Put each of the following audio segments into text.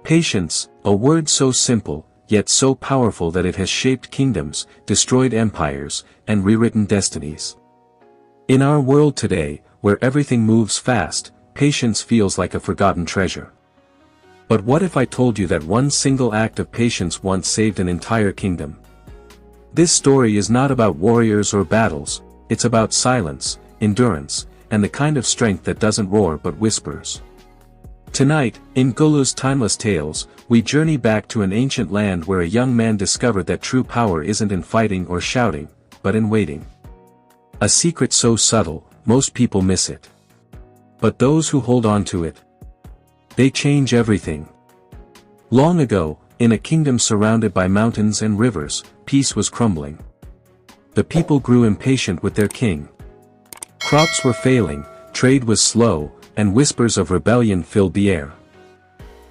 Patience, a word so simple, yet so powerful that it has shaped kingdoms, destroyed empires, and rewritten destinies. In our world today, where everything moves fast, patience feels like a forgotten treasure. But what if I told you that one single act of patience once saved an entire kingdom? This story is not about warriors or battles, it's about silence, endurance, and the kind of strength that doesn't roar but whispers. Tonight, in Gulu's Timeless Tales, we journey back to an ancient land where a young man discovered that true power isn't in fighting or shouting, but in waiting. A secret so subtle, most people miss it. But those who hold on to it, they change everything. Long ago, in a kingdom surrounded by mountains and rivers, peace was crumbling. The people grew impatient with their king. Crops were failing, trade was slow, and whispers of rebellion filled the air.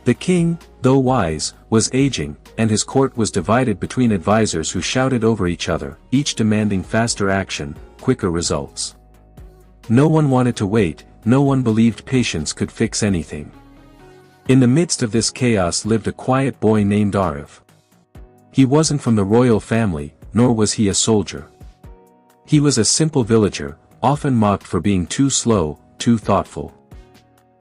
The king, though wise, was aging, and his court was divided between advisors who shouted over each other, each demanding faster action, quicker results. No one wanted to wait, no one believed patience could fix anything. In the midst of this chaos lived a quiet boy named Arif. He wasn't from the royal family, nor was he a soldier. He was a simple villager, often mocked for being too slow, too thoughtful.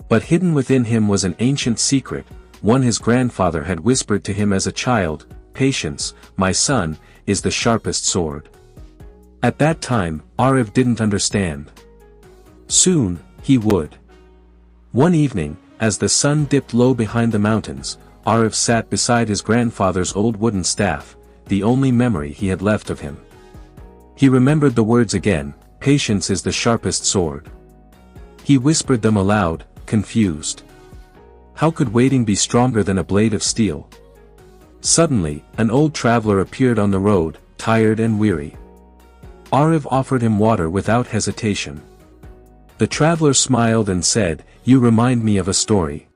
But hidden within him was an ancient secret, one his grandfather had whispered to him as a child: "Patience, my son, is the sharpest sword." At that time, Arif didn't understand. Soon, he would. One evening, as the sun dipped low behind the mountains, Arif sat beside his grandfather's old wooden staff, the only memory he had left of him. He remembered the words again: "Patience is the sharpest sword." He whispered them aloud, confused. How could waiting be stronger than a blade of steel? Suddenly, an old traveler appeared on the road, tired and weary. Arif offered him water without hesitation. The traveler smiled and said, "You remind me of a story.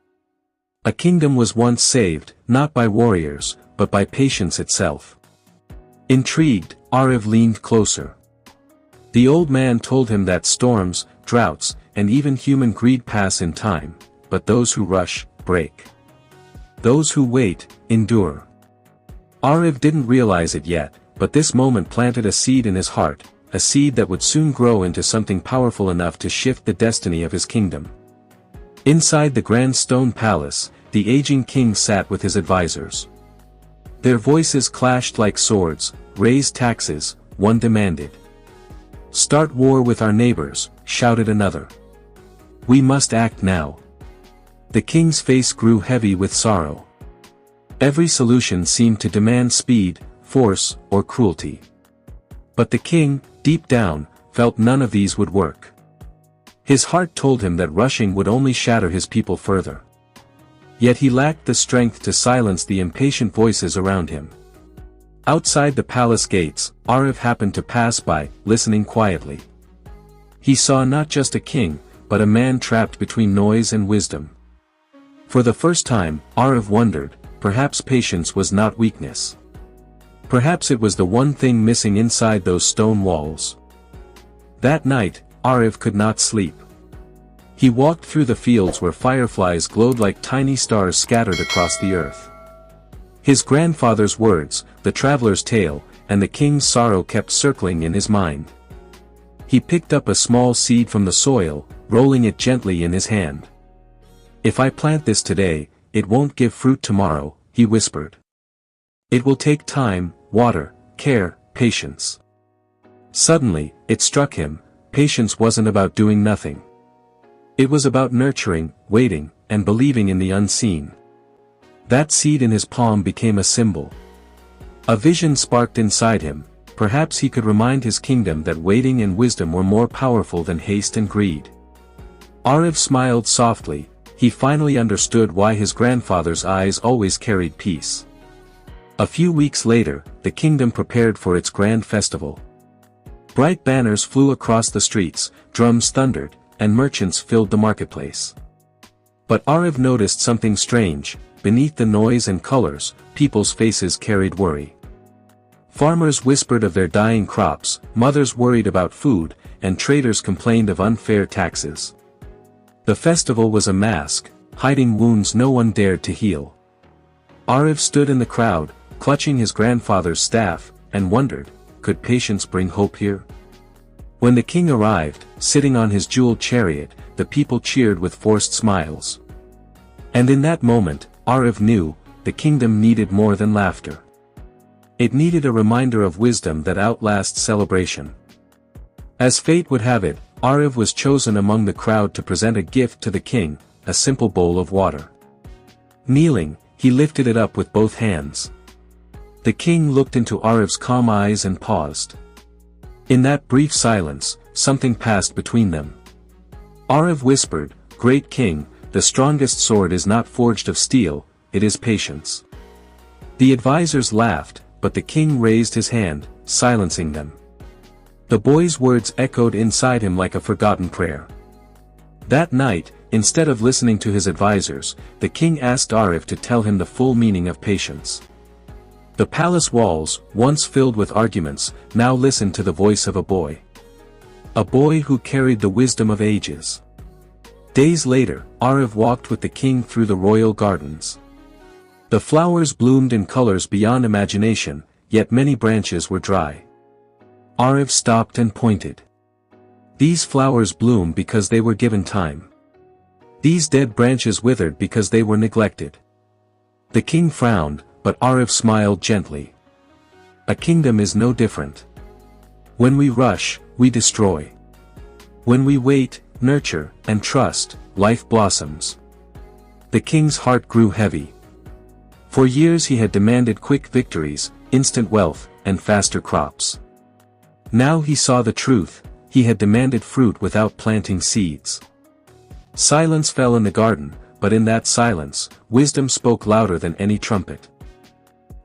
A kingdom was once saved, not by warriors, but by patience itself." Intrigued, Arif leaned closer. The old man told him that storms, droughts, and even human greed pass in time, but those who rush, break. Those who wait, endure. Arif didn't realize it yet, but this moment planted a seed in his heart, a seed that would soon grow into something powerful enough to shift the destiny of his kingdom. Inside the grand stone palace, the aging king sat with his advisors. Their voices clashed like swords. "Raise taxes," one demanded. "Start war with our neighbors," shouted another. "We must act now." The king's face grew heavy with sorrow. Every solution seemed to demand speed, force, or cruelty. But the king, deep down, felt none of these would work. His heart told him that rushing would only shatter his people further. Yet he lacked the strength to silence the impatient voices around him. Outside the palace gates, Arif happened to pass by, listening quietly. He saw not just a king, but a man trapped between noise and wisdom. For the first time, Arif wondered, perhaps patience was not weakness. Perhaps it was the one thing missing inside those stone walls. That night, Arif could not sleep. He walked through the fields where fireflies glowed like tiny stars scattered across the earth. His grandfather's words, the traveler's tale, and the king's sorrow kept circling in his mind. He picked up a small seed from the soil, rolling it gently in his hand. "If I plant this today, it won't give fruit tomorrow," he whispered. "It will take time, water, care, patience." Suddenly, it struck him, patience wasn't about doing nothing. It was about nurturing, waiting, and believing in the unseen. That seed in his palm became a symbol. A vision sparked inside him. Perhaps he could remind his kingdom that waiting and wisdom were more powerful than haste and greed. Arif smiled softly. He finally understood why his grandfather's eyes always carried peace. A few weeks later, the kingdom prepared for its grand festival. Bright banners flew across the streets, drums thundered, and merchants filled the marketplace. But Arif noticed something strange. Beneath the noise and colors, people's faces carried worry. Farmers whispered of their dying crops, mothers worried about food, and traders complained of unfair taxes. The festival was a mask, hiding wounds no one dared to heal. Ariv stood in the crowd, clutching his grandfather's staff, and wondered, could patience bring hope here? When the king arrived, sitting on his jeweled chariot, the people cheered with forced smiles. And in that moment, Ariv knew, the kingdom needed more than laughter. It needed a reminder of wisdom that outlasts celebration. As fate would have it, Ariv was chosen among the crowd to present a gift to the king, a simple bowl of water. Kneeling, he lifted it up with both hands. The king looked into Ariv's calm eyes and paused. In that brief silence, something passed between them. Ariv whispered, "Great king, the strongest sword is not forged of steel, it is patience." The advisors laughed, but the king raised his hand, silencing them. The boy's words echoed inside him like a forgotten prayer. That night, instead of listening to his advisors, the king asked Ariv to tell him the full meaning of patience. The palace walls, once filled with arguments, now listened to the voice of a boy. A boy who carried the wisdom of ages. Days later, Ariv walked with the king through the royal gardens. The flowers bloomed in colors beyond imagination, yet many branches were dry. Ariv stopped and pointed. These flowers bloom because they were given time. These dead branches withered because they were neglected. The king frowned, but Ariv smiled gently. A kingdom is no different. When we rush, we destroy. When we wait, nurture, and trust, life blossoms. The king's heart grew heavy. For years he had demanded quick victories, instant wealth, and faster crops. Now he saw the truth, he had demanded fruit without planting seeds. Silence fell in the garden, but in that silence, wisdom spoke louder than any trumpet.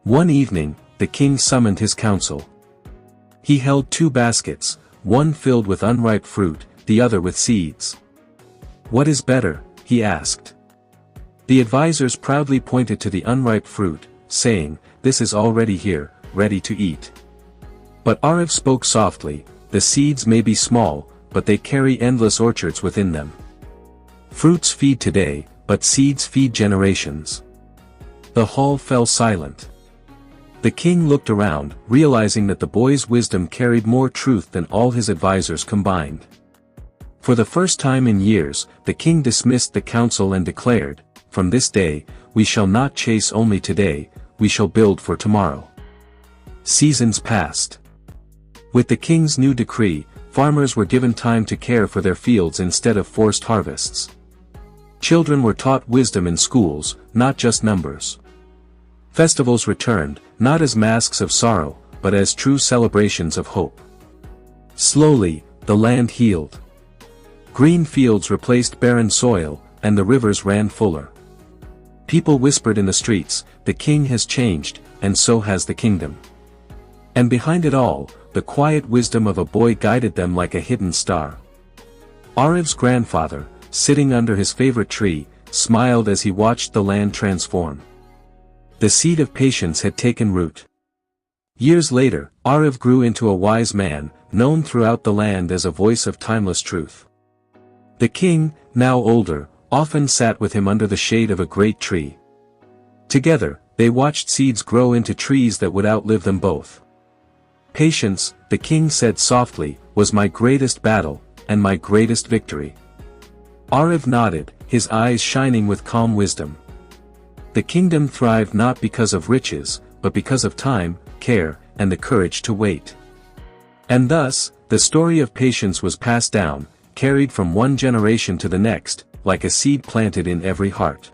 One evening, the king summoned his council. He held 2 baskets, one filled with unripe fruit, the other with seeds. "What is better?" he asked. The advisors proudly pointed to the unripe fruit, saying, "This is already here, ready to eat." But Ariv spoke softly, "The seeds may be small, but they carry endless orchards within them. Fruits feed today, but seeds feed generations." The hall fell silent. The king looked around, realizing that the boy's wisdom carried more truth than all his advisors combined. For the first time in years, the king dismissed the council and declared, "From this day, we shall not chase only today, we shall build for tomorrow." Seasons passed. With the king's new decree, farmers were given time to care for their fields instead of forced harvests. Children were taught wisdom in schools, not just numbers. Festivals returned, not as masks of sorrow, but as true celebrations of hope. Slowly, the land healed. Green fields replaced barren soil, and the rivers ran fuller. People whispered in the streets, "The king has changed, and so has the kingdom." And behind it all, the quiet wisdom of a boy guided them like a hidden star. Ariv's grandfather, sitting under his favorite tree, smiled as he watched the land transform. The seed of patience had taken root. Years later, Ariv grew into a wise man, known throughout the land as a voice of timeless truth. The king, now older, often sat with him under the shade of a great tree. Together, they watched seeds grow into trees that would outlive them both. "Patience," the king said softly, "was my greatest battle, and my greatest victory." Ariv nodded, his eyes shining with calm wisdom. The kingdom thrived not because of riches, but because of time, care, and the courage to wait. And thus, the story of patience was passed down, carried from one generation to the next, like a seed planted in every heart.